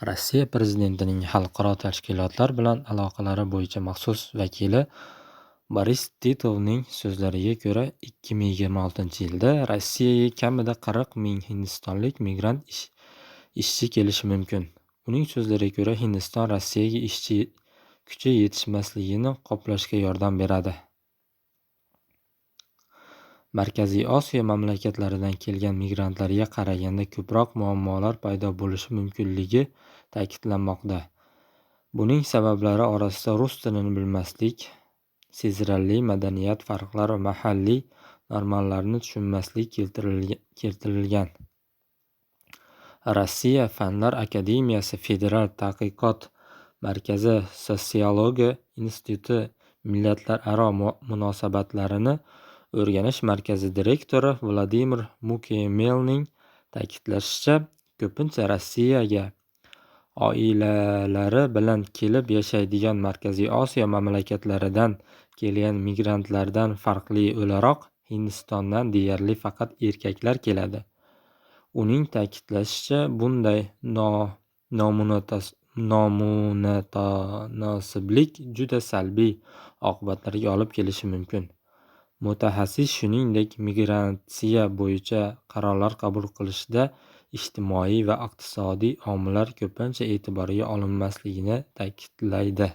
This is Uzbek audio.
Rossiya prezidentining xalqaro tashkilotlar bilan aloqalari bo'yicha maxsus vakili Boris Titovning so'zlariga ko'ra, 2026-yilda Rossiyaga kamida 40 ming hindistonlik migrant ishchi kelishi mumkin. Uning so'zlariga ko'ra, Hindiston Rossiyaga ishchi kuchi yetishmasligini qoplashga yordam beradi. Markaziy Osiyo mamlakatlaridan kelgan migrantlarga qaraganda ko'proq muammolar paydo bo'lishi mumkinligi ta'kidlanmoqda. Buning sabablari orasida rus tilini bilmaslik, sezilarli madaniyat farqlari va mahalliy normalarni tushunmaslik keltirilgan. Rossiya Fanlar akademiyasi Federal tadqiqot markazi Sotsiologiya instituti millatlararo munosabatlarni o'rganish markazi direktori Vladimir Mukemelning ta'kidlashicha, ko'pincha Rossiyaga oilalari bilan kelib yashaydigan Markaziy Osiyo mamlakatlaridan kelgan migrantlardan farqli o'laroq Hindistondan deyarli faqat erkaklar keladi. Uning ta'kidlashicha, bunday nomutanosiblik juda salbiy oqibatlarga olib kelishi mumkin. Mutaxassis shuningdek, migratsiya bo'yicha qarorlar qabul qilishda ijtimoiy va iqtisodiy omillar ko'pincha e'tiborga olinmasligini ta'kidlaydi.